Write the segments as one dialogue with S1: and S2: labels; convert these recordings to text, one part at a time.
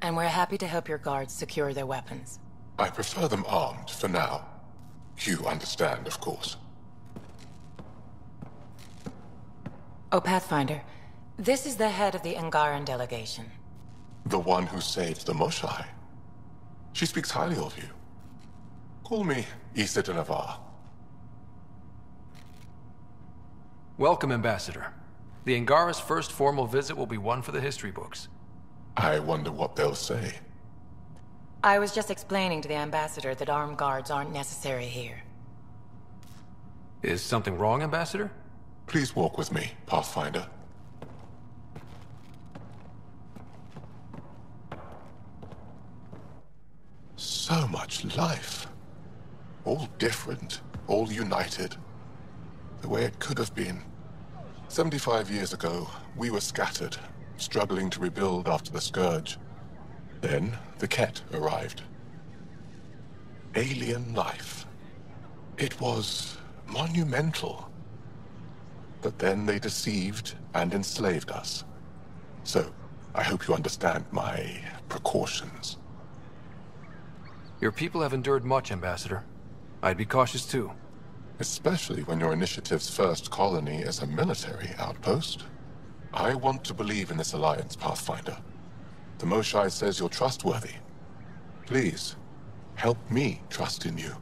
S1: and we're happy to help your guards secure their weapons.
S2: I prefer them armed for now. You understand, of course.
S1: Oh, Pathfinder, this is the head of the Angaran delegation.
S2: The one who saved the Moshai. She speaks highly of you. Call me Issa de Navarre.
S3: Welcome, Ambassador. The Angara's first formal visit will be one for the history books.
S2: I wonder what they'll say.
S1: I was just explaining to the Ambassador that armed guards aren't necessary here.
S3: Is something wrong, Ambassador?
S2: Please walk with me, Pathfinder. So much life. All different, all united. The way it could have been. 75 years ago, we were scattered, struggling to rebuild after the Scourge. Then, the Ket arrived. Alien life. It was monumental. But then they deceived and enslaved us. So, I hope you understand my precautions.
S3: Your people have endured much, Ambassador. I'd be cautious too.
S2: Especially when your initiative's first colony is a military outpost. I want to believe in this alliance, Pathfinder. The Moshai says you're trustworthy. Please, help me trust in you.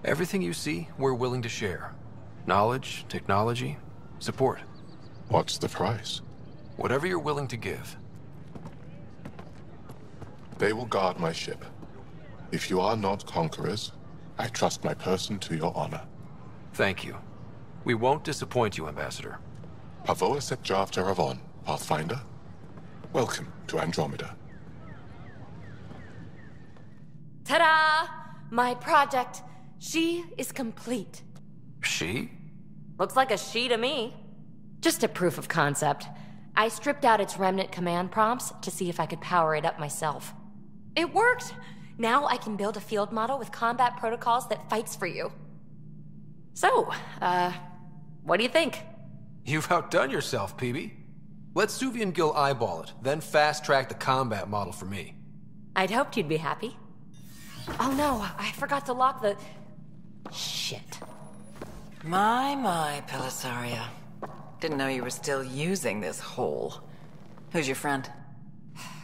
S3: Everything you see, we're willing to share. Knowledge, technology, support.
S2: What's the price?
S3: Whatever you're willing to give.
S2: They will guard my ship. If you are not conquerors, I trust my person to your honor.
S3: Thank you. We won't disappoint you, Ambassador.
S2: Pavoa set Javta Ravon, Pathfinder. Welcome to Andromeda.
S4: Ta-da! My project, she is complete.
S3: She?
S4: Looks like a she to me. Just a proof of concept. I stripped out its remnant command prompts to see if I could power it up myself. It worked! Now I can build a field model with combat protocols that fights for you. So, what do you think?
S3: You've outdone yourself, PB. Let Suvian Gil eyeball it, then fast-track the combat model for me.
S4: I'd hoped you'd be happy. Oh no, I forgot to lock the... Shit.
S1: My, Pelisaria. Didn't know you were still using this hole. Who's your friend?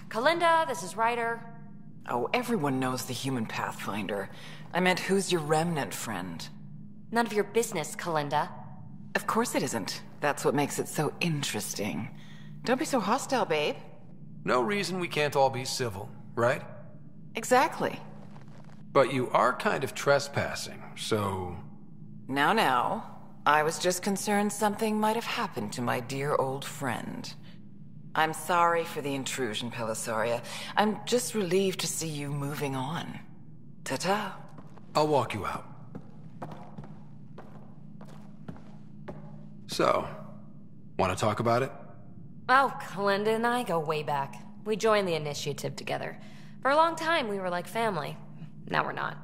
S4: Kalinda, this is Ryder.
S1: Oh, everyone knows the human Pathfinder. I meant, who's your remnant friend?
S4: None of your business, Kalinda.
S1: Of course it isn't. That's what makes it so interesting. Don't be so hostile, babe.
S3: No reason we can't all be civil, right?
S1: Exactly.
S3: But you are kind of trespassing, so...
S1: Now. I was just concerned something might have happened to my dear old friend. I'm sorry for the intrusion, Pelisaria. I'm just relieved to see you moving on. Ta-ta.
S3: I'll walk you out. So, want to talk about it?
S4: Oh, Kalinda and I go way back. We joined the initiative together. For a long time, we were like family. Now we're not.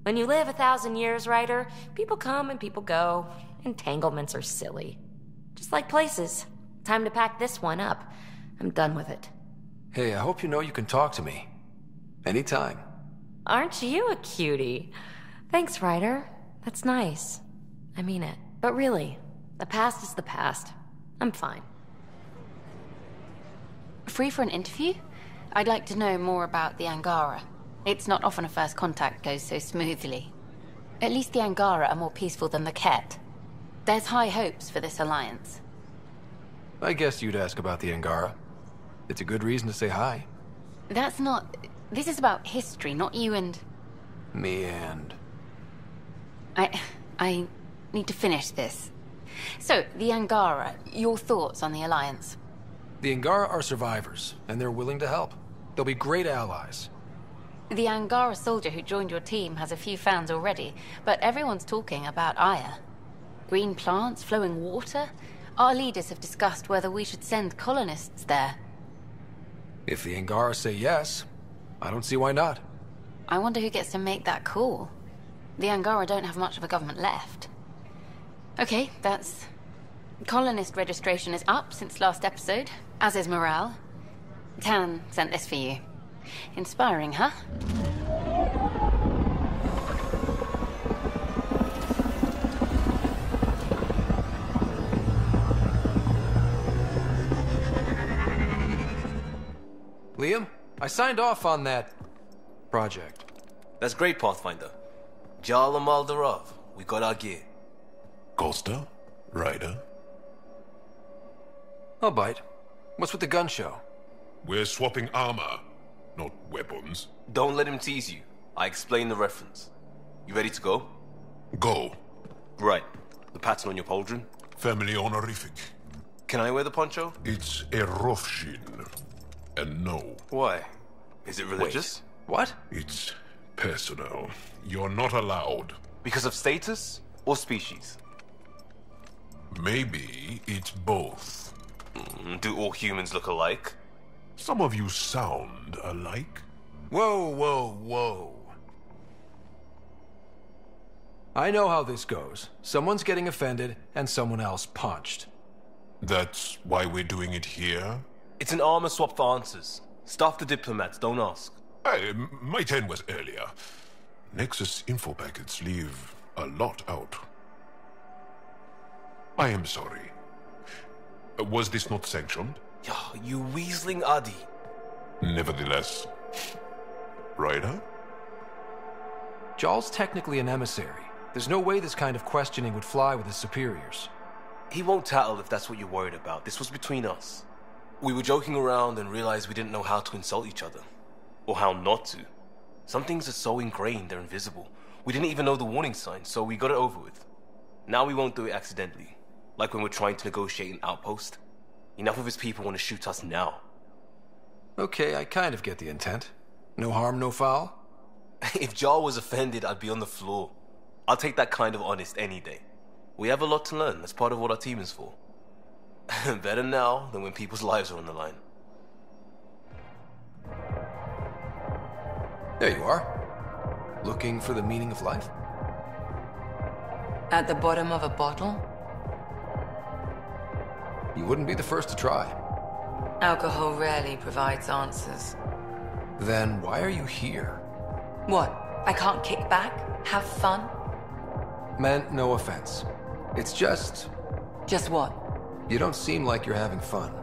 S4: When you live 1,000 years, Ryder, people come and people go. Entanglements are silly. Just like places. Time to pack this one up. I'm done with it.
S3: Hey, I hope you know you can talk to me. Anytime.
S4: Aren't you a cutie? Thanks, Ryder. That's nice. I mean it. But really, the past is the past. I'm fine.
S5: Free for an interview? I'd like to know more about the Angara. It's not often a first contact goes so smoothly. At least the Angara are more peaceful than the Ket. There's high hopes for this alliance.
S3: I guess you'd ask about the Angara. It's a good reason to say hi.
S5: That's not... This is about history, not you and...
S3: Me and...
S5: I need to finish this. So, the Angara, your thoughts on the alliance?
S3: The Angara are survivors, and they're willing to help. They'll be great allies.
S5: The Angara soldier who joined your team has a few fans already, but everyone's talking about Aya. Green plants, flowing water. Our leaders have discussed whether we should send colonists there.
S3: If the Angara say yes, I don't see why not.
S5: I wonder who gets to make that call. The Angara don't have much of a government left. Okay, that's... Colonist registration is up since last episode, as is morale. Tan sent this for you. Inspiring, huh?
S3: Liam, I signed off on that project.
S6: That's great, Pathfinder. Jarl and Maldarov, we got our gear.
S2: Costa? Ryder?
S3: I'll bite. What's with the gun show?
S2: We're swapping armor, not weapons.
S6: Don't let him tease you. I explained the reference. You ready to go?
S2: Go.
S6: Right. The pattern on your pauldron?
S2: Family honorific.
S6: Can I wear the poncho?
S2: It's a Rofshin. And no.
S6: Why? Is it religious?
S3: Wait, what?
S2: It's personal. You're not allowed.
S6: Because of status or species?
S2: Maybe it's both.
S6: Do all humans look alike?
S2: Some of you sound alike.
S3: Whoa, whoa, whoa. I know how this goes. Someone's getting offended and someone else punched.
S2: That's why we're doing it here?
S6: It's an armor swap for answers. Stuff the diplomats, don't ask.
S2: Hey, my turn was earlier. Nexus info packets leave a lot out. I am sorry. Was this not sanctioned?
S6: You weaseling Adi.
S2: Nevertheless. Ryder?
S3: Jarl's technically an emissary. There's no way this kind of questioning would fly with his superiors.
S6: He won't tattle if that's what you're worried about. This was between us. We were joking around and realized we didn't know how to insult each other. Or how not to. Some things are so ingrained they're invisible. We didn't even know the warning signs, so we got it over with. Now we won't do it accidentally. Like when we're trying to negotiate an outpost. Enough of his people want to shoot us now.
S3: Okay, I kind of get the intent. No harm, no foul?
S6: If Jarl was offended, I'd be on the floor. I'll take that kind of honest any day. We have a lot to learn. That's part of what our team is for. Better now than when people's lives are on the line.
S3: There you are. Looking for the meaning of life?
S1: At the bottom of a bottle?
S3: You wouldn't be the first to try.
S1: Alcohol rarely provides answers.
S3: Then why are you here?
S1: What? I can't kick back? Have fun?
S3: Meant no offense. It's just...
S1: Just what?
S3: You don't seem like you're having fun.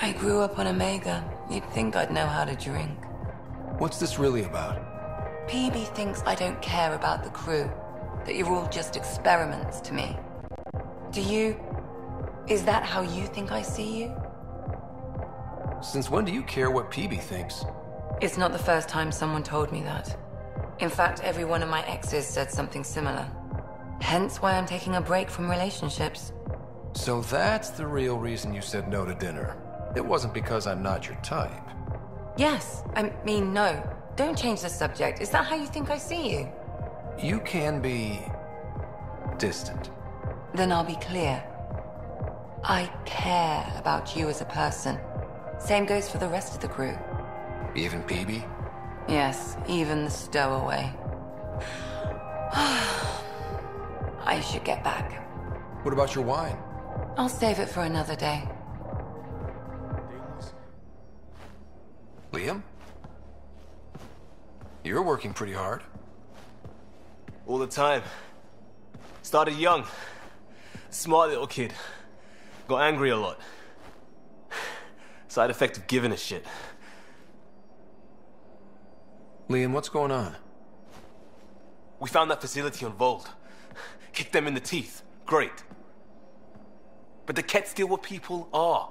S1: I grew up on Omega. You'd think I'd know how to drink.
S3: What's this really about?
S1: PB thinks I don't care about the crew. That you're all just experiments to me. Do you... Is that how you think I see you?
S3: Since when do you care what PB thinks?
S1: It's not the first time someone told me that. In fact, every one of my exes said something similar. Hence why I'm taking a break from relationships.
S3: So that's the real reason you said no to dinner. It wasn't because I'm not your type.
S1: Yes. I mean, no. Don't change the subject. Is that how you think I see you?
S3: You can be... distant.
S1: Then I'll be clear. I care about you as a person. Same goes for the rest of the crew.
S3: Even PB?
S1: Yes, even the stowaway. I should get back.
S3: What about your wine?
S1: I'll save it for another day.
S3: Liam? You're working pretty hard.
S6: All the time. Started young. Smart little kid. Got angry a lot. Side effect of giving a shit.
S3: Liam, what's going on?
S6: We found that facility on Vold. Kicked them in the teeth. Great. But the Kett steal what people are.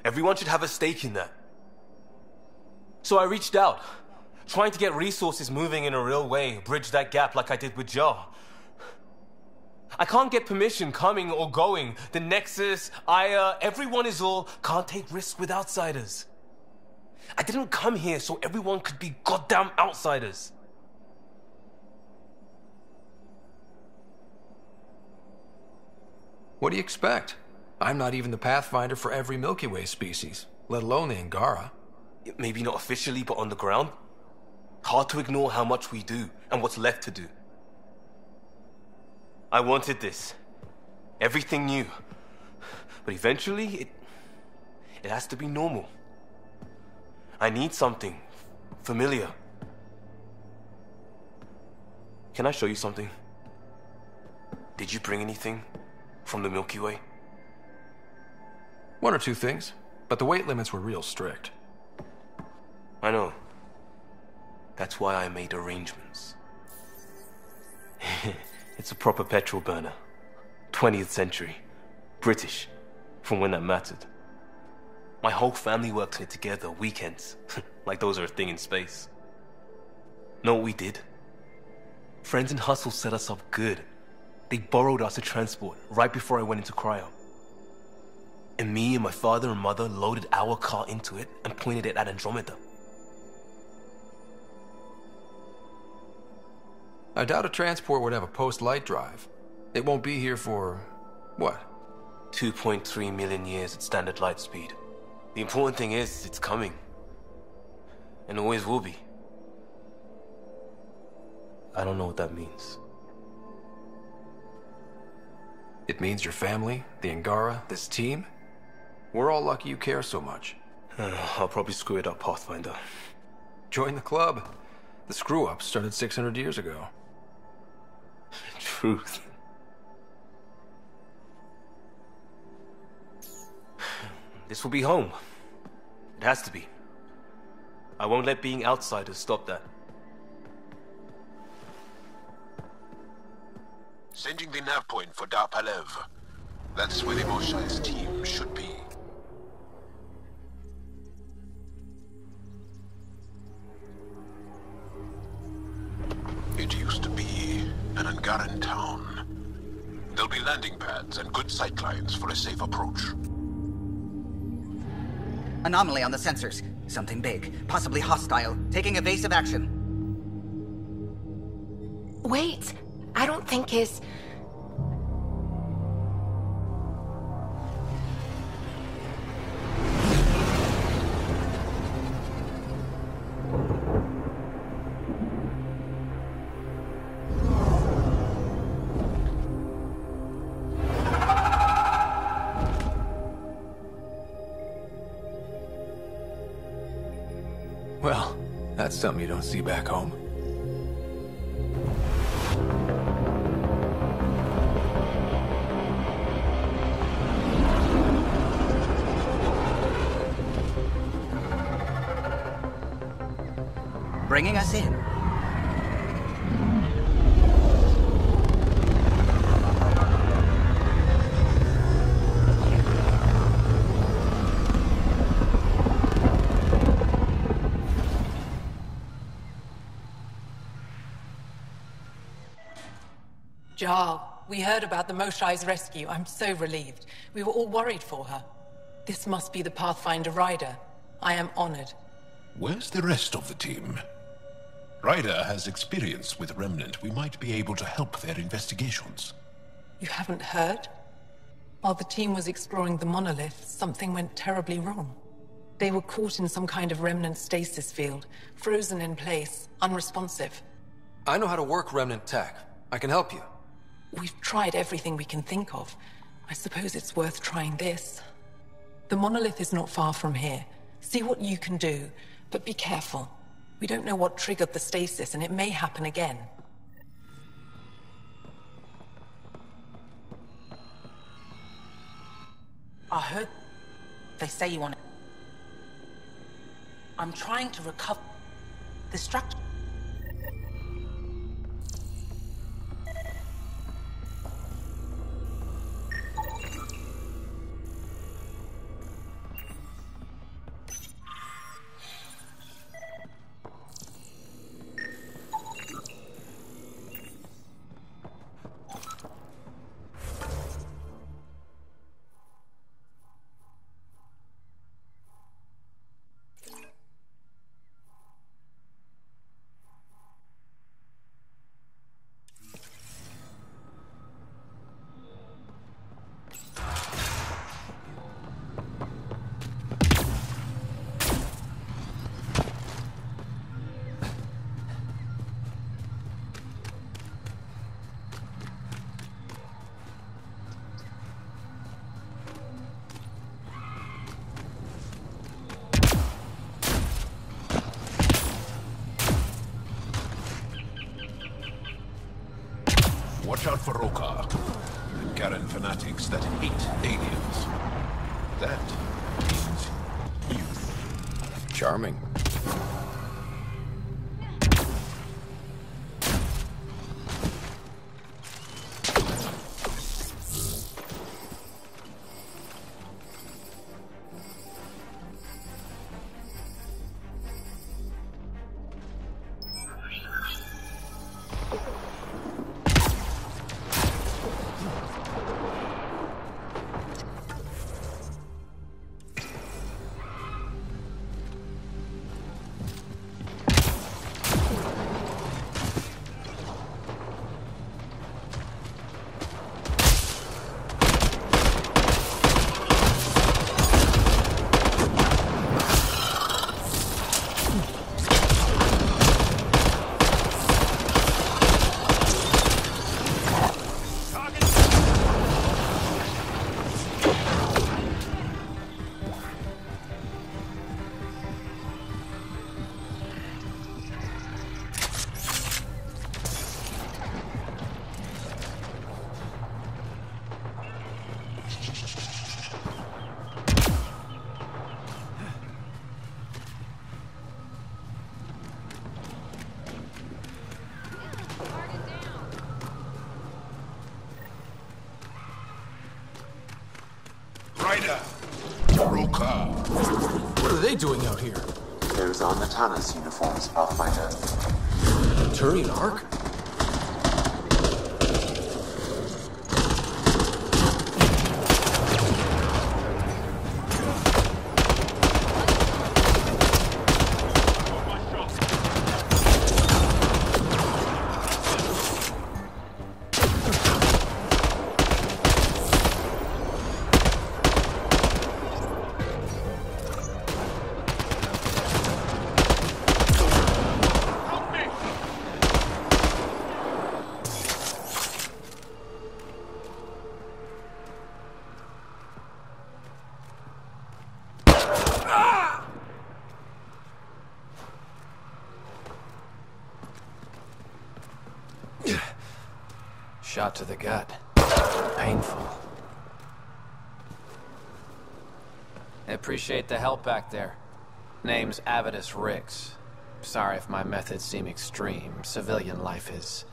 S6: Everyone should have a stake in that. So I reached out, trying to get resources moving in a real way, bridge that gap like I did with Jar. I can't get permission coming or going. The Nexus, Aya, everyone is all can't take risks with outsiders. I didn't come here so everyone could be goddamn outsiders.
S3: What do you expect? I'm not even the Pathfinder for every Milky Way species, let alone the Angara.
S6: Maybe not officially, but on the ground. Hard to ignore how much we do and what's left to do. I wanted this. Everything new. But eventually, it has to be normal. I need something familiar. Can I show you something? Did you bring anything from the Milky Way?
S3: One or two things, but the weight limits were real strict.
S6: I know. That's why I made arrangements. It's a proper petrol burner. 20th century. British. From when that mattered. My whole family worked on it together, weekends. Like those are a thing in space. Know what we did? Friends in Hustle set us up good. They borrowed us to transport right before I went into cryo. And me and my father and mother loaded our car into it and pointed it at Andromeda.
S3: I doubt a transport would have a post-light drive. It won't be here for... what?
S6: 2.3 million years at standard light speed. The important thing is, it's coming. And always will be. I don't know what that means.
S3: It means your family, the Angara, this team? We're all lucky you care so much.
S6: I'll probably screw it up, Pathfinder.
S3: Join the club. The screw-up started 600 years ago.
S6: Truth. This will be home. It has to be. I won't let being outsiders stop that.
S7: Sending the nav point for Dar Palev. That's where the Moshai's team should be. It used to be an Angaran town. There'll be landing pads and good sightlines for a safe approach.
S8: Anomaly on the sensors. Something big, possibly hostile, taking evasive action.
S5: Wait, I don't think his...
S3: Well, that's something you don't see back home.
S8: Bringing us in.
S9: Jarl, we heard about the Moshai's rescue. I'm so relieved. We were all worried for her. This must be the Pathfinder Rider. I am honored.
S7: Where's the rest of the team? Ryder has experience with Remnant. We might be able to help their investigations.
S9: You haven't heard? While the team was exploring the monolith, something went terribly wrong. They were caught in some kind of Remnant stasis field, frozen in place, unresponsive.
S3: I know how to work Remnant tech. I can help you.
S9: We've tried everything we can think of. I suppose it's worth trying this. The monolith is not far from here. See what you can do, but be careful. We don't know what triggered the stasis, and it may happen again.
S10: I heard they say you want it. I'm trying to recover the structure.
S7: Watch out for Roka, the Garen fanatics that hate aliens. That means youth.
S3: Charming. What are they doing out here?
S11: Those are Natana's uniforms, Pathfinder.
S3: Turian Ark? Shot to the gut. Painful.
S12: I appreciate the help back there. Name's Avidus Rix. Sorry if my methods seem extreme. Civilian life is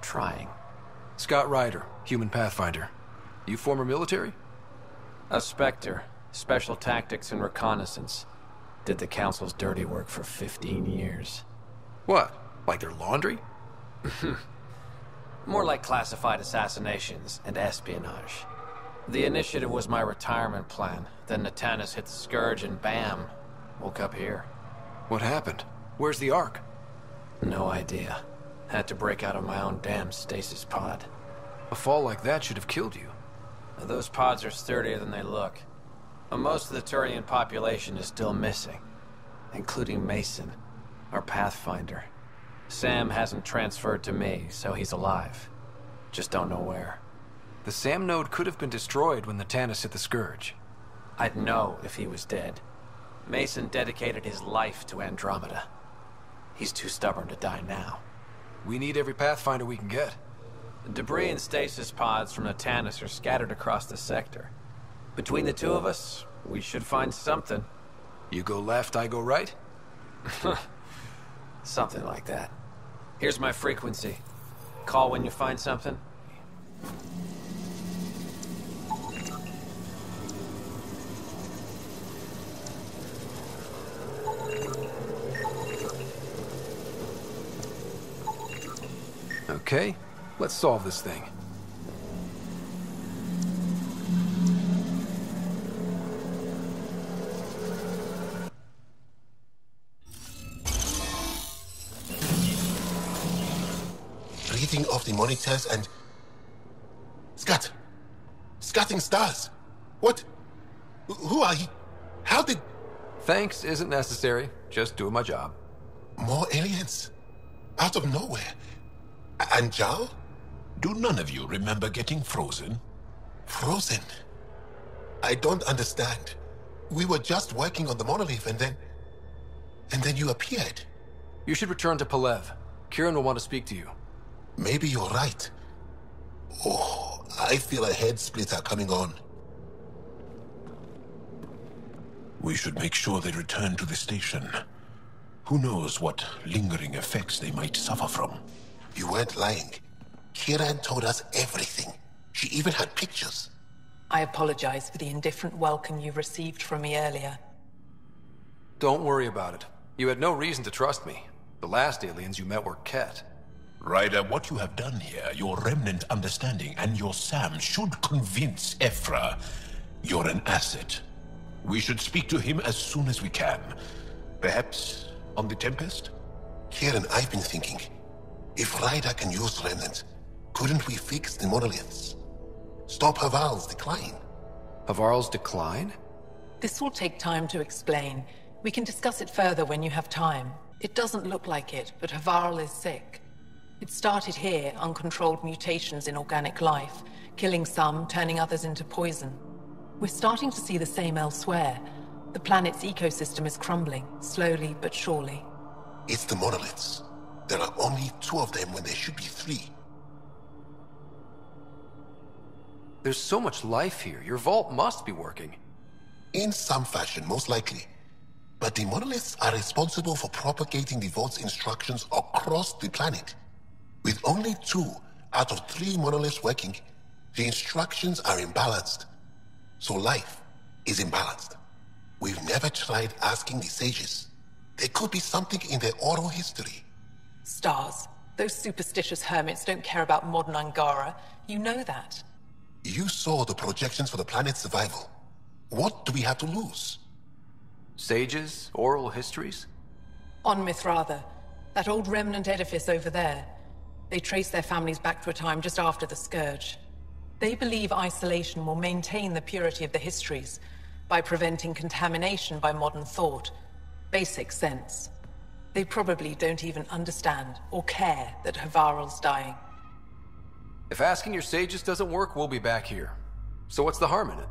S12: trying.
S3: Scott Ryder, human pathfinder. You former military?
S12: A Spectre. Special tactics and reconnaissance. Did the Council's dirty work for 15 years.
S3: What? Like their laundry?
S12: More like classified assassinations and espionage. The initiative was my retirement plan. Then Natanis hit the Scourge and bam, woke up here.
S3: What happened? Where's the Ark?
S12: No idea. Had to break out of my own damn stasis pod.
S3: A fall like that should have killed you.
S12: Those pods are sturdier than they look. Most of the Turian population is still missing, including Mason, our pathfinder. Sam hasn't transferred to me, so he's alive. Just don't know where.
S3: The Sam node could have been destroyed when the Tannis hit the Scourge.
S12: I'd know if he was dead. Mason dedicated his life to Andromeda. He's too stubborn to die now.
S3: We need every pathfinder we can get.
S12: The debris and stasis pods from the Tannis are scattered across the sector. Between the two of us, we should find something.
S3: You go left, I go right?
S12: Something like that. Here's my frequency. Call when you find something.
S3: Okay, let's solve this thing.
S2: Reading off the monitors and... Scatting stars! What? Who are you? How did...
S3: Thanks isn't necessary. Just doing my job.
S2: More aliens? Out of nowhere? And Zhao?
S7: Do none of you remember getting frozen?
S2: Frozen? I don't understand. We were just working on the monolith and then you appeared.
S3: You should return to Palev. Kieran will want to speak to you.
S2: Maybe you're right.
S7: Oh, I feel a head splitter coming on. We should make sure they return to the station. Who knows what lingering effects they might suffer from.
S13: You weren't lying. Kiran told us everything. She even had pictures.
S9: I apologize for the indifferent welcome you received from me earlier.
S3: Don't worry about it. You had no reason to trust me. The last aliens you met were Ket.
S7: Ryder, what you have done here, your remnant understanding and your Sam should convince Ephra you're an asset. We should speak to him as soon as we can. Perhaps on the Tempest?
S13: Kieran, I've been thinking. If Ryder can use remnant, couldn't we fix the monoliths? Stop Havarl's decline.
S3: Havarl's decline?
S9: This will take time to explain. We can discuss it further when you have time. It doesn't look like it, but Havarl is sick. It started here, uncontrolled mutations in organic life, killing some, turning others into poison. We're starting to see the same elsewhere. The planet's ecosystem is crumbling, slowly but surely.
S13: It's the monoliths. There are only 2 of them when there should be 3.
S3: There's so much life here. Your vault must be working.
S13: In some fashion, most likely. But the monoliths are responsible for propagating the vault's instructions across the planet. With only 2 out of 3 monoliths working, the instructions are imbalanced. So life is imbalanced. We've never tried asking the sages. There could be something in their oral history.
S9: Stars. Those superstitious hermits don't care about modern Angara. You know that.
S13: You saw the projections for the planet's survival. What do we have to lose?
S3: Sages? Oral histories?
S9: On Mithratha, that old remnant edifice over there. They trace their families back to a time just after the Scourge. They believe isolation will maintain the purity of the histories by preventing contamination by modern thought. Basic sense. They probably don't even understand or care that Havarl's dying.
S3: If asking your sages doesn't work, we'll be back here. So what's the harm in it?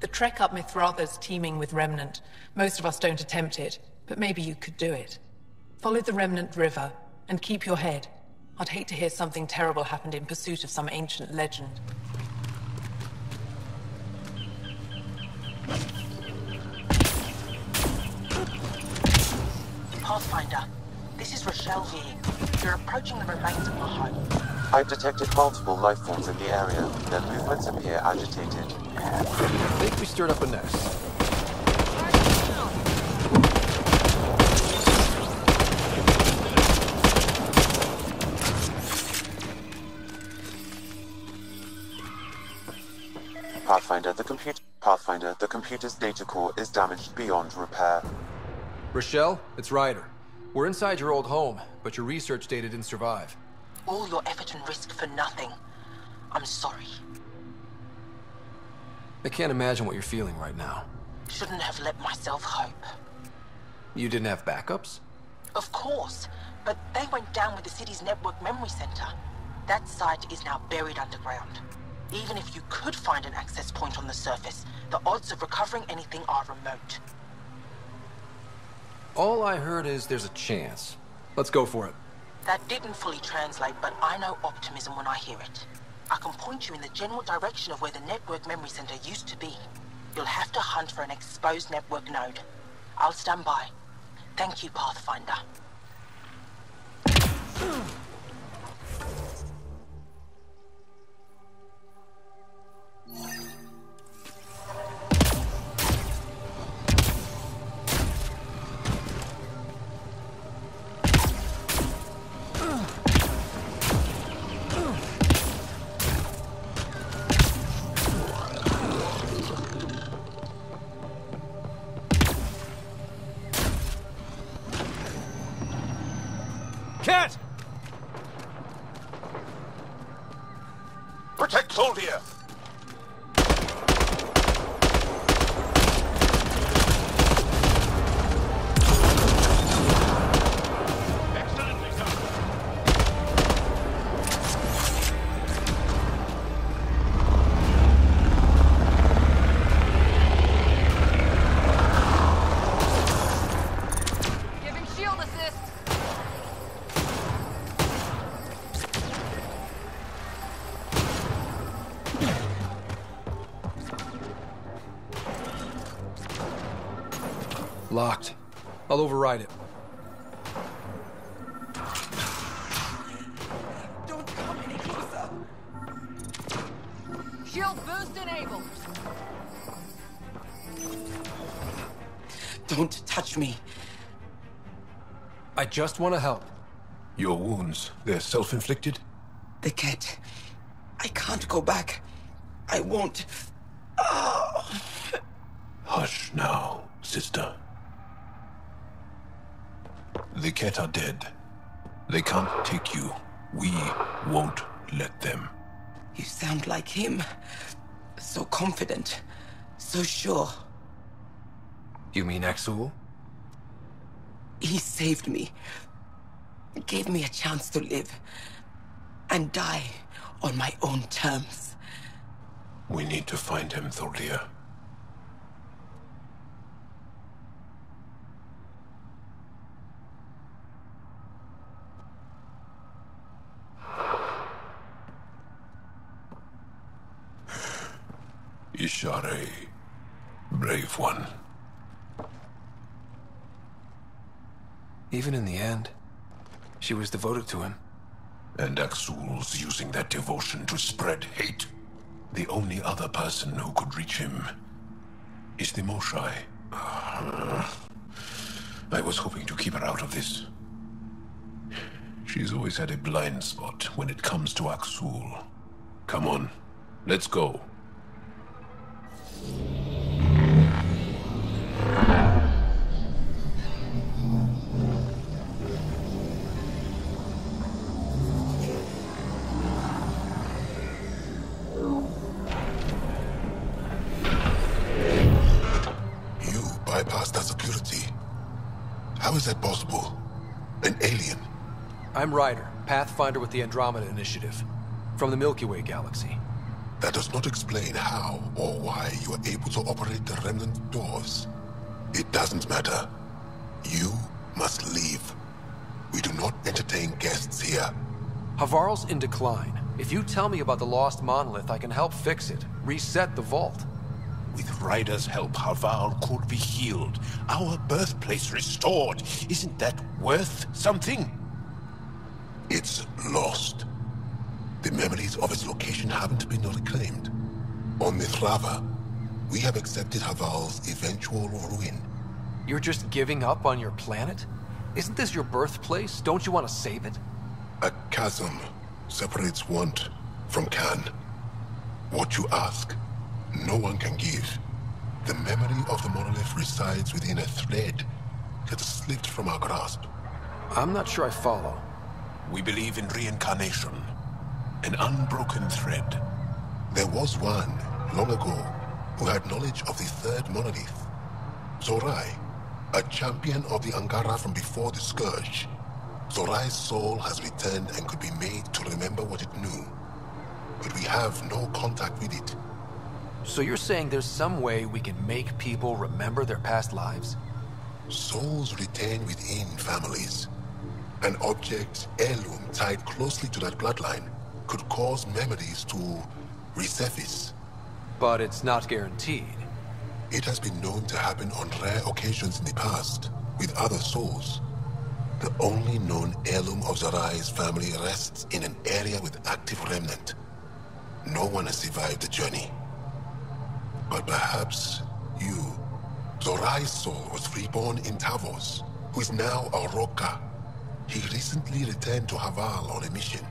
S9: The trek up Mithratha's teeming with remnant. Most of us don't attempt it, but maybe you could do it. Follow the remnant river, and keep your head. I'd hate to hear something terrible happened in pursuit of some ancient legend.
S10: Pathfinder, this is Rochelle here. You're approaching the remains of my home.
S11: I've detected multiple life forms in the area. Their movements appear agitated.
S3: I think we stirred up a nest.
S11: Pathfinder, the computer's data core is damaged beyond repair.
S3: Rochelle, it's Ryder. We're inside your old home, but your research data didn't survive.
S10: All your effort and risk for nothing. I'm sorry.
S3: I can't imagine what you're feeling right now.
S10: Shouldn't have let myself hope.
S3: You didn't have backups?
S10: Of course, but they went down with the city's network memory center. That site is now buried underground. Even if you could find an access point on the surface, the odds of recovering anything are remote.
S3: All I heard is there's a chance. Let's go for it.
S10: That didn't fully translate, but I know optimism when I hear it. I can point you in the general direction of where the network memory center used to be. You'll have to hunt for an exposed network node. I'll stand by. Thank you, Pathfinder.
S3: Cat!
S7: Protect Soldier!
S3: Locked. I'll override it.
S10: Don't come any closer!
S14: Shield boost enabled!
S10: Don't touch me.
S3: I just want to help.
S7: Your wounds, they're self-inflicted?
S10: The cat. I can't go back. I won't. Oh.
S7: Hush now, sister. The cat are dead. They can't take you. We won't let them.
S10: You sound like him. So confident. So sure.
S3: You mean Exul?
S10: He saved me. Gave me a chance to live. And die on my own terms.
S7: We need to find him, Thordia. Ishare, brave one.
S3: Even in the end, she was devoted to him.
S7: And Axul's using that devotion to spread hate. The only other person who could reach him is the Moshai. I was hoping to keep her out of this. She's always had a blind spot when it comes to Axul. Come on, let's go.
S13: Bypass that security. How is that possible? An alien?
S3: I'm Ryder, Pathfinder with the Andromeda Initiative, from the Milky Way galaxy.
S13: That does not explain how or why you are able to operate the remnant doors. It doesn't matter. You must leave. We do not entertain guests here.
S3: Havarl's in decline. If you tell me about the lost monolith, I can help fix it, reset the vault.
S7: With Ryder's help, Havarl could be healed. Our birthplace restored. Isn't that worth something?
S13: It's lost. The memories of its location haven't been reclaimed. On Mithrava, we have accepted Havarl's eventual ruin.
S3: You're just giving up on your planet? Isn't this your birthplace? Don't you want to save it?
S13: A chasm separates want from can. What you ask, no one can give. The memory of the monolith resides within a thread that slipped from our grasp.
S3: I'm not sure I follow.
S7: We believe in reincarnation. An unbroken thread.
S13: There was one, long ago, who had knowledge of the third monolith. Zorai, a champion of the Angara from before the Scourge. Zorai's soul has returned and could be made to remember what it knew. But we have no contact with it.
S3: So you're saying there's some way we can make people remember their past lives?
S13: Souls retain within families. An object, heirloom tied closely to that bloodline could cause memories to resurface.
S3: But it's not guaranteed.
S13: It has been known to happen on rare occasions in the past, with other souls. The only known heirloom of Zorai's family rests in an area with active remnant. No one has survived the journey. But perhaps you. Zorai's soul was reborn in Tavos, who is now a Roka. He recently returned to Havarl on a mission.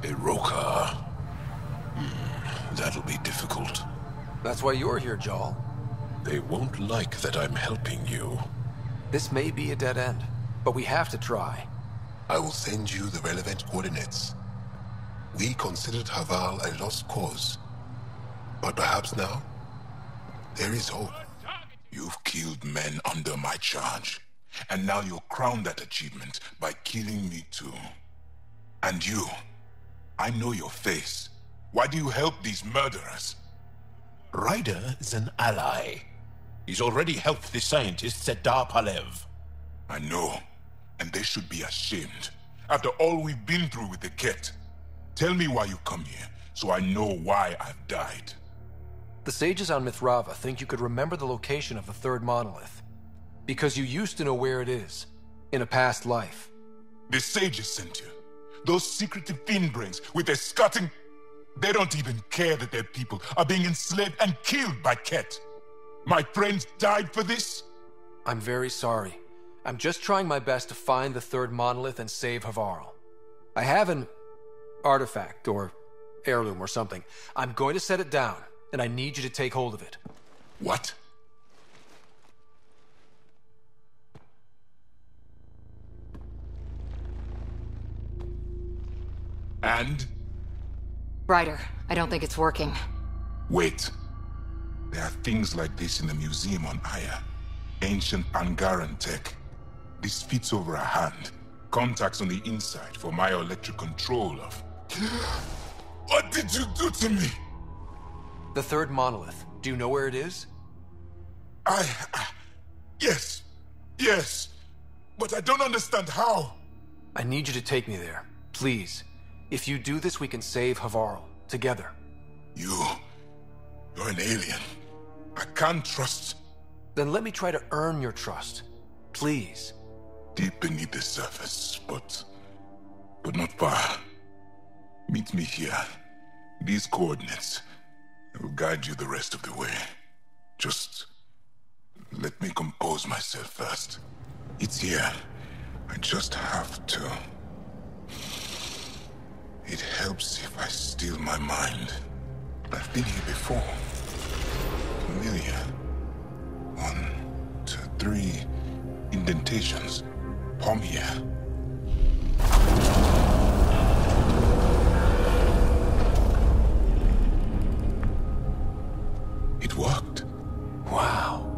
S7: A Roka? That'll be difficult.
S3: That's why you're here, Jarl.
S7: They won't like that I'm helping you.
S3: This may be a dead end, but we have to try.
S13: I will send you the relevant coordinates. We considered Havarl a lost cause. But perhaps now, there is hope.
S15: You've killed men under my charge, and now you'll crown that achievement by killing me too. And you, I know your face. Why do you help these murderers?
S7: Ryder is an ally. He's already helped the scientists at Dar Palev.
S15: I know, and they should be ashamed. After all we've been through with the Ket. Tell me why you come here, so I know why I've died.
S3: The sages on Mithrava think you could remember the location of the third monolith. Because you used to know where it is, in a past life.
S15: The sages sent you. Those secretive fiend brains with their scutting... They don't even care that their people are being enslaved and killed by Ket. My friends died for this?
S3: I'm very sorry. I'm just trying my best to find the third monolith and save Havarl. I have an artifact, or heirloom, or something. I'm going to set it down, and I need you to take hold of it.
S15: What? And?
S5: Ryder, I don't think it's working.
S15: Wait. There are things like this in the museum on Aya. Ancient Angaran tech. This fits over a hand. Contacts on the inside for myoelectric control of... What did you do to me?
S3: The third monolith. Do you know where it is?
S15: Yes. Yes. But I don't understand how.
S3: I need you to take me there. Please. If you do this, we can save Havarl. Together.
S15: You're an alien. I can't trust...
S3: Then let me try to earn your trust. Please.
S15: Deep beneath the surface, but not far. Meet me here. These coordinates. I will guide you the rest of the way. Just let me compose myself first. It's here. I just have to. It helps if I still my mind. I've been here before. Familiar. 1, 2, 3 indentations. Palm here. It worked.
S3: Wow.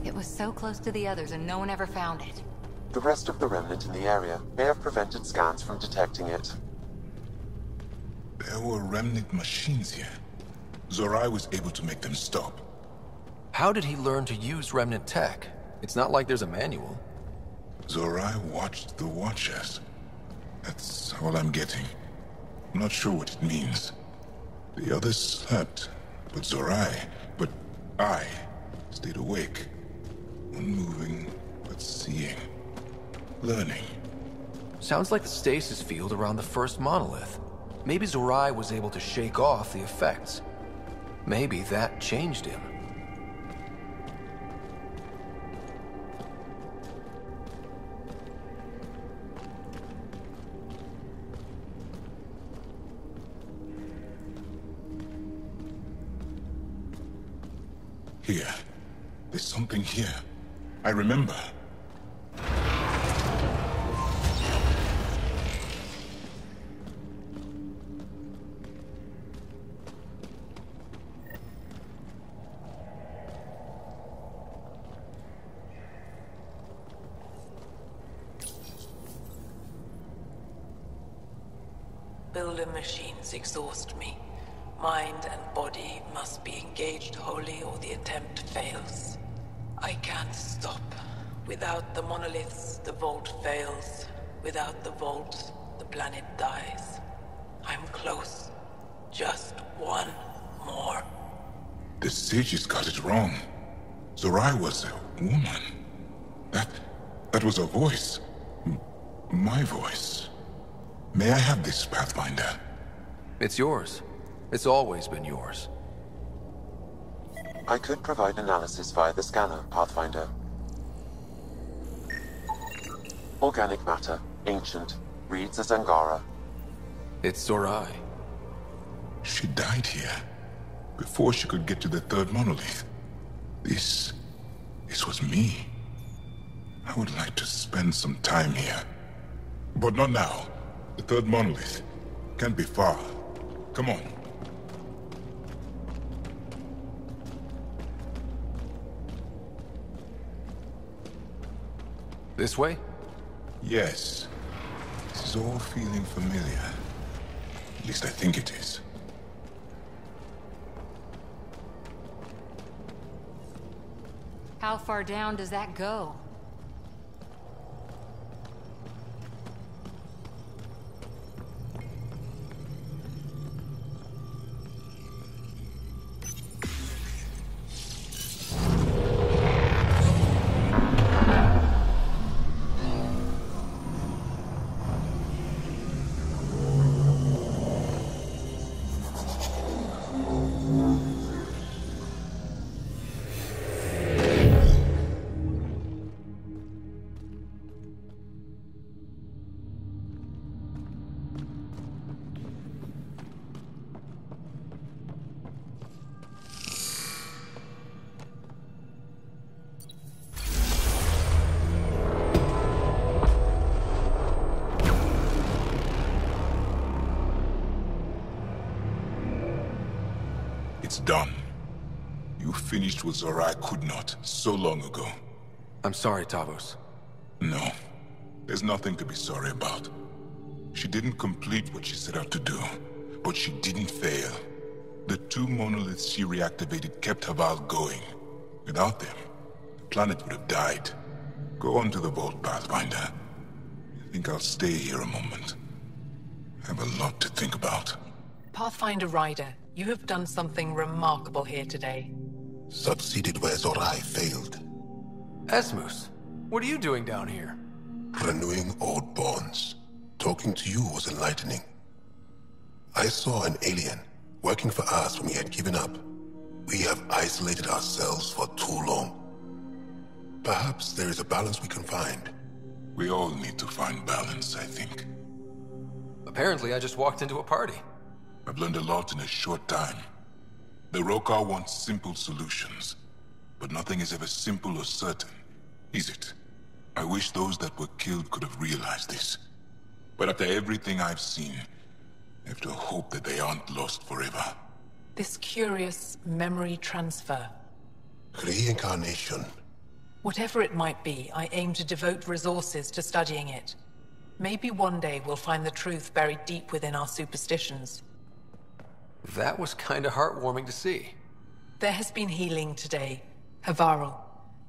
S5: It was so close to the others and no one ever found it.
S11: The rest of the remnant in the area may have prevented scans from detecting it.
S15: There were remnant machines here. Zorai was able to make them stop.
S3: How did he learn to use remnant tech? It's not like there's a manual.
S15: Zorai watched the Watchers. That's all I'm getting. I'm not sure what it means. The others slept, but I stayed awake. Unmoving, but seeing. Learning.
S3: Sounds like the stasis field around the first monolith. Maybe Zorai was able to shake off the effects. Maybe that changed him.
S15: Here. There's something here. I remember.
S9: Builder machines exhaust me. Mind and body must be engaged wholly or the attempt fails. I can't stop. Without the monoliths, the vault fails. Without the vault, the planet dies. I'm close. Just one more.
S15: The sages got it wrong. Zorai was a woman. That was a voice. My voice. May I have this, Pathfinder?
S3: It's yours. It's always been yours.
S11: I could provide analysis via the scanner, Pathfinder. Organic matter, ancient, reads as Angara.
S3: It's Zorai.
S15: She died here, before she could get to the third monolith. This was me. I would like to spend some time here. But not now. The third monolith can't be far. Come on.
S3: This way?
S15: Yes. This is all feeling familiar. At least I think it is.
S5: How far down does that go?
S15: done. You finished what Zorai could not so long ago.
S3: I'm sorry, Tavos.
S15: No, there's nothing to be sorry about. She didn't complete what she set out to do, but she didn't fail. The 2 monoliths she reactivated kept Haval going. Without them, the planet would have died. Go on to the vault, Pathfinder. I think I'll stay here a moment. I have a lot to think about.
S9: Pathfinder Ryder, you have done something remarkable here today.
S13: Succeeded where Zorai failed.
S3: Esmus, what are you doing down here?
S13: Renewing old bonds. Talking to you was enlightening. I saw an alien working for us when we had given up. We have isolated ourselves for too long. Perhaps there is a balance we can find.
S15: We all need to find balance, I think.
S3: Apparently, I just walked into a party.
S15: I've learned a lot in a short time. The Rokar wants simple solutions, but nothing is ever simple or certain, is it? I wish those that were killed could have realized this. But after everything I've seen, I have to hope that they aren't lost forever.
S9: This curious memory transfer.
S13: Reincarnation.
S9: Whatever it might be, I aim to devote resources to studying it. Maybe one day we'll find the truth buried deep within our superstitions.
S3: That was kinda heartwarming to see.
S9: There has been healing today, Havarl.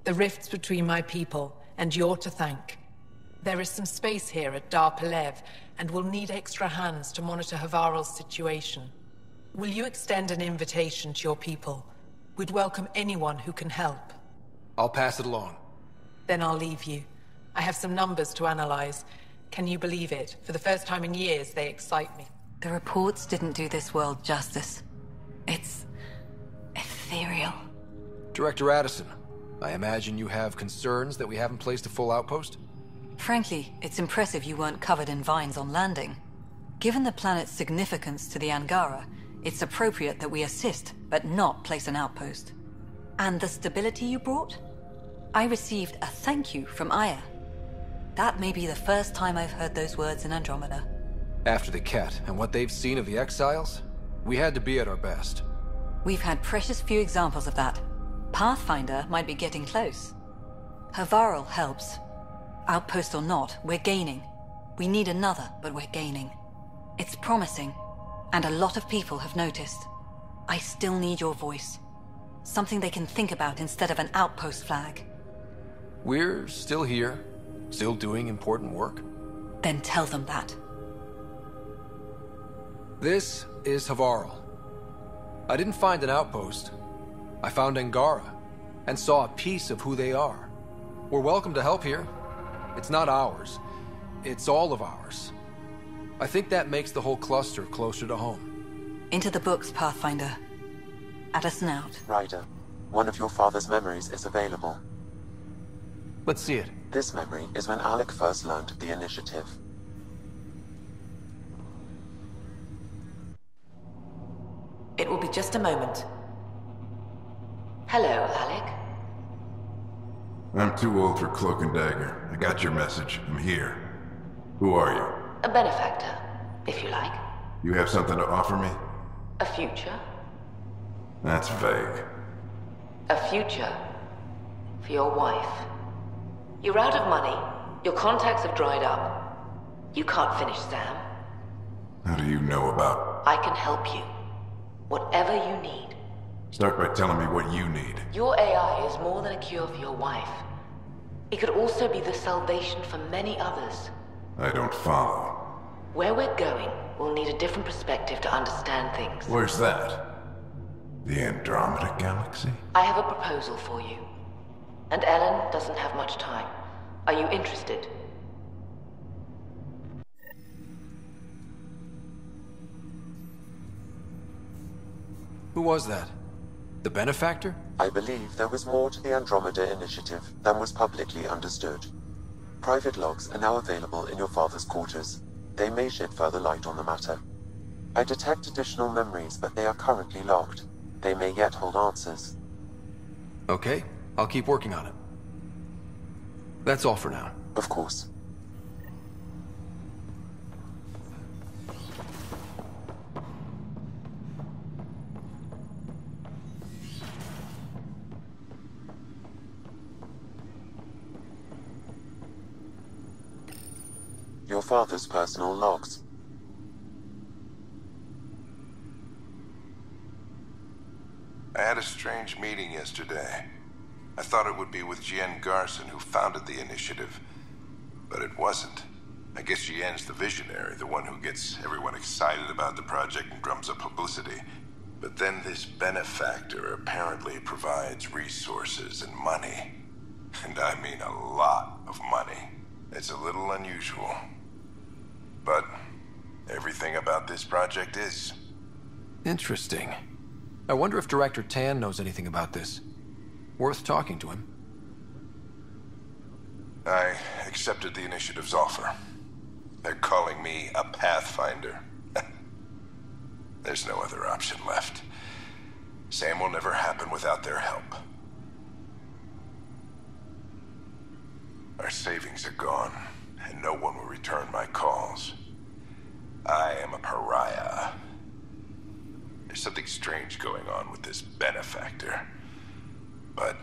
S9: The rifts between my people, and you're to thank. There is some space here at Dar Pelev, and we'll need extra hands to monitor Havarl's situation. Will you extend an invitation to your people? We'd welcome anyone who can help.
S3: I'll pass it along.
S9: Then I'll leave you. I have some numbers to analyze. Can you believe it? For the first time in years, they excite me.
S14: The reports didn't do this world justice. It's ethereal.
S3: Director Addison, I imagine you have concerns that we haven't placed a full outpost?
S14: Frankly, it's impressive you weren't covered in vines on landing. Given the planet's significance to the Angara, it's appropriate that we assist, but not place an outpost. And the stability you brought? I received a thank you from Aya. That may be the first time I've heard those words in Andromeda.
S3: After the Ket and what they've seen of the exiles, we had to be at our best.
S14: We've had precious few examples of that. Pathfinder might be getting close. Havarl helps. Outpost or not, we're gaining. We need another, but we're gaining. It's promising, and a lot of people have noticed. I still need your voice. Something they can think about instead of an outpost flag.
S3: We're still here, still doing important work.
S14: Then tell them that.
S3: This is Havarl. I didn't find an outpost. I found Angara, and saw a piece of who they are. We're welcome to help here. It's not ours. It's all of ours. I think that makes the whole cluster closer to home.
S14: Into the books, Pathfinder. Addison out.
S11: Ryder, one of your father's memories is available.
S3: Let's see it.
S11: This memory is when Alec first learned of the initiative.
S1: It will be just a moment.
S16: Hello, Alec.
S17: I'm too old for Cloak and Dagger. I got your message. I'm here. Who are you?
S16: A benefactor, if you like.
S17: You have something to offer me?
S16: A future?
S17: That's vague.
S16: A future for your wife. You're out of money. Your contacts have dried up. You can't finish Sam.
S17: How do you know about...
S16: I can help you. Whatever you need.
S17: Start by telling me what you need.
S16: Your AI is more than a cure for your wife. It could also be the salvation for many others.
S17: I don't follow.
S16: Where we're going, we'll need a different perspective to understand things.
S17: Where's that? The Andromeda Galaxy?
S16: I have a proposal for you. And Ellen doesn't have much time. Are you interested?
S3: Who was that? The benefactor?
S11: I believe there was more to the Andromeda initiative than was publicly understood. Private logs are now available in your father's quarters. They may shed further light on the matter. I detect additional memories, but they are currently locked. They may yet hold answers.
S3: Okay, I'll keep working on it. That's all for now.
S11: Of course. your father's personal logs.
S17: I had a strange meeting yesterday. I thought it would be with Jian Garson, who founded the initiative, but it wasn't. I guess Jian's the visionary, the one who gets everyone excited about the project and drums up publicity. But then this benefactor apparently provides resources and money. And I mean a lot of money. It's a little unusual. But everything about this project is.
S3: Interesting. I wonder if Director Tan knows anything about this. Worth talking to him.
S17: I accepted the initiative's offer. They're calling me a Pathfinder. There's no other option left. Sam will never happen without their help. Our savings are gone, and no one will return my calls. I am a pariah. There's something strange going on with this benefactor. But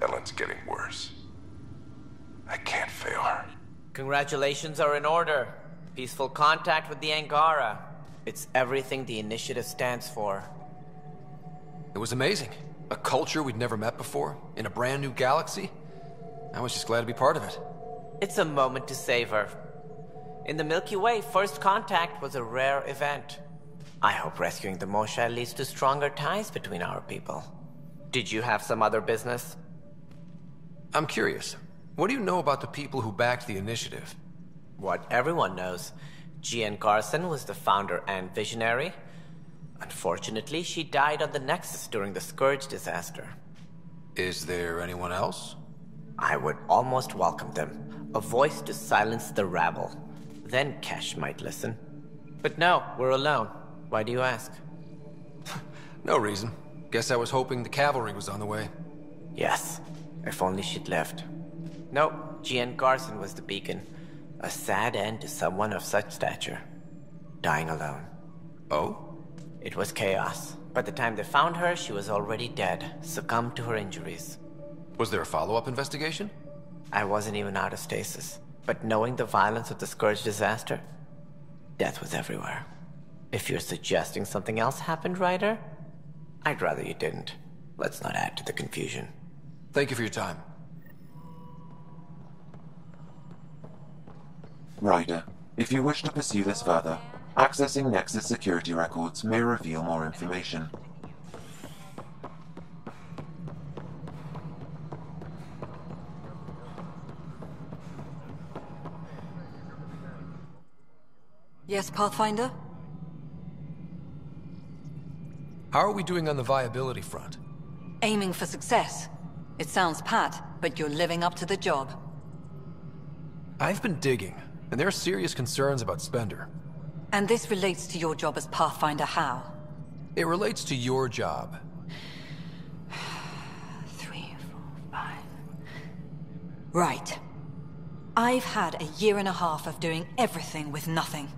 S17: Ellen's getting worse. I can't fail her.
S18: Congratulations are in order. Peaceful contact with the Angara. It's everything the initiative stands for.
S3: It was amazing. A culture we'd never met before, in a brand new galaxy. I was just glad to be part of it.
S18: It's a moment to savor. In the Milky Way, first contact was a rare event. I hope rescuing the Moshae leads to stronger ties between our people. Did you have some other business?
S3: I'm curious. What do you know about the people who backed the initiative?
S18: What everyone knows. Jian Garson was the founder and visionary. Unfortunately, she died on the Nexus during the Scourge disaster.
S3: Is there anyone else?
S18: I would almost welcome them. A voice to silence the rabble. Then Kesh might listen. But no, we're alone. Why do you ask?
S3: No reason. Guess I was hoping the cavalry was on the way.
S18: Yes, if only she'd lived. Nope, Jian Garson was the beacon. A sad end to someone of such stature. Dying alone.
S3: Oh?
S18: It was chaos. By the time they found her, she was already dead, succumbed to her injuries.
S3: Was there a follow-up investigation?
S18: I wasn't even out of stasis. But knowing the violence of the Scourge disaster, death was everywhere. If you're suggesting something else happened, Ryder, I'd rather you didn't. Let's not add to the confusion.
S3: Thank you for your time.
S11: Ryder, if you wish to pursue this further, accessing Nexus security records may reveal more information.
S14: Yes, Pathfinder?
S3: How are we doing on the viability front?
S14: Aiming for success. It sounds pat, but you're living up to the job.
S3: I've been digging, and there are serious concerns about Spender.
S14: And this relates to your job as Pathfinder how?
S3: It relates to your job.
S14: 3, 4, 5... Right. I've had a year and a half of doing everything with nothing.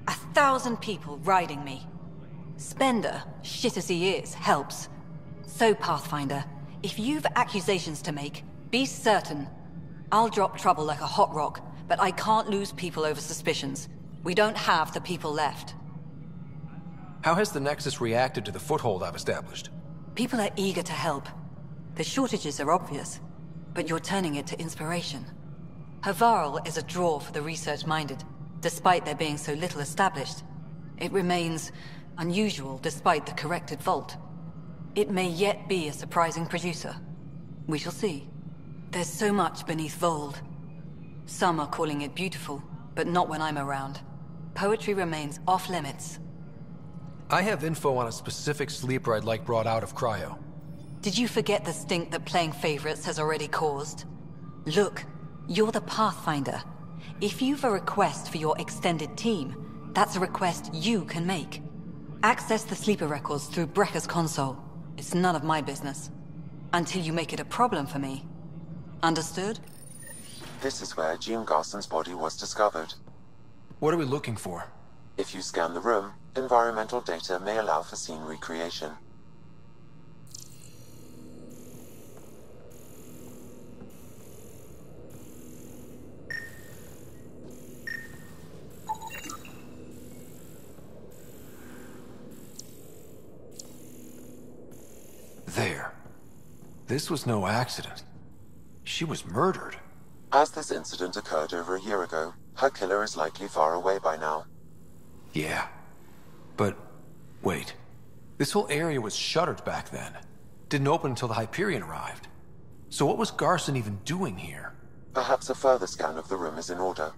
S14: 1,000 people riding me. Spender, shit as he is, helps. So, Pathfinder, if you've accusations to make, be certain. I'll drop trouble like a hot rock, but I can't lose people over suspicions. We don't have the people left.
S3: How has the Nexus reacted to the foothold I've established?
S14: People are eager to help. The shortages are obvious, but you're turning it to inspiration. Havarl is a draw for the research-minded, despite there being so little established. It remains unusual despite the corrected vault. It may yet be a surprising producer. We shall see. There's so much beneath Vold. Some are calling it beautiful, but not when I'm around. Poetry remains off-limits.
S3: I have info on a specific sleeper I'd like brought out of cryo.
S14: Did you forget the stink that playing favorites has already caused? Look, you're the Pathfinder. If you've a request for your extended team, that's a request you can make. Access the sleeper records through Brekker's console. It's none of my business. Until you make it a problem for me. Understood?
S11: This is where Jian Garson's body was discovered.
S3: What are we looking for?
S11: If you scan the room, environmental data may allow for scene recreation.
S3: There. This was no accident. She was murdered.
S11: As this incident occurred over a year ago, her killer is likely far away by now.
S3: Yeah. But, wait. This whole area was shuttered back then. Didn't open until the Hyperion arrived. So what was Garson even doing here?
S11: Perhaps a further scan of the room is in order.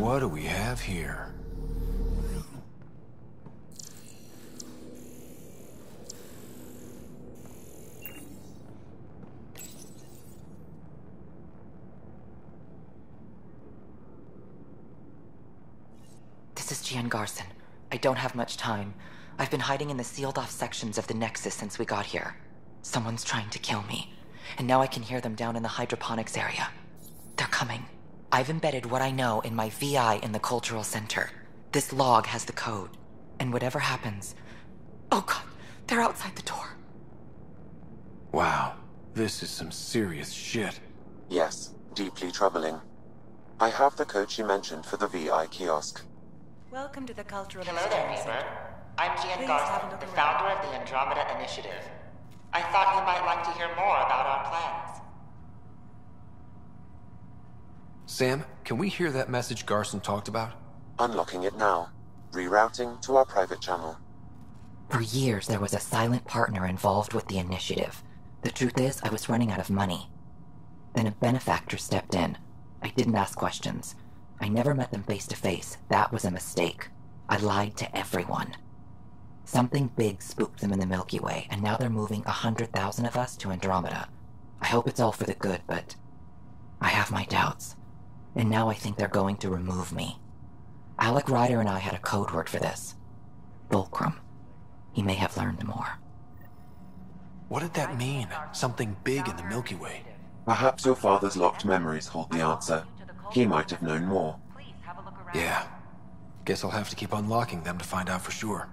S3: What do we have here?
S19: This is Gian Garson. I don't have much time. I've been hiding in the sealed-off sections of the Nexus since we got here. Someone's trying to kill me, and now I can hear them down in the hydroponics area. They're coming. I've embedded what I know in my VI in the Cultural Center. This log has the code, and whatever happens... Oh god, they're outside the door.
S3: Wow, this is some serious shit.
S11: Yes, deeply troubling. I have the code she mentioned for the VI kiosk.
S19: Welcome to the Cultural
S20: Hello there, neighbor. I'm Gian Garson, the founder of the Andromeda Initiative. I thought you might like to hear more about our plans.
S3: Sam, can we hear that message Garson talked about?
S11: Unlocking it now. Rerouting to our private channel.
S19: For years, there was a silent partner involved with the initiative. The truth is, I was running out of money. Then a benefactor stepped in. I didn't ask questions. I never met them face to face. That was a mistake. I lied to everyone. Something big spooked them in the Milky Way, and now they're moving 100,000 of us to Andromeda. I hope it's all for the good, but I have my doubts. And now I think they're going to remove me. Alec Ryder and I had a code word for this. Fulcrum. He may have learned more.
S3: What did that mean? Something big in the Milky Way?
S11: Perhaps your father's locked memories hold the answer. He might have known more.
S3: Yeah. Guess I'll have to keep unlocking them to find out for sure.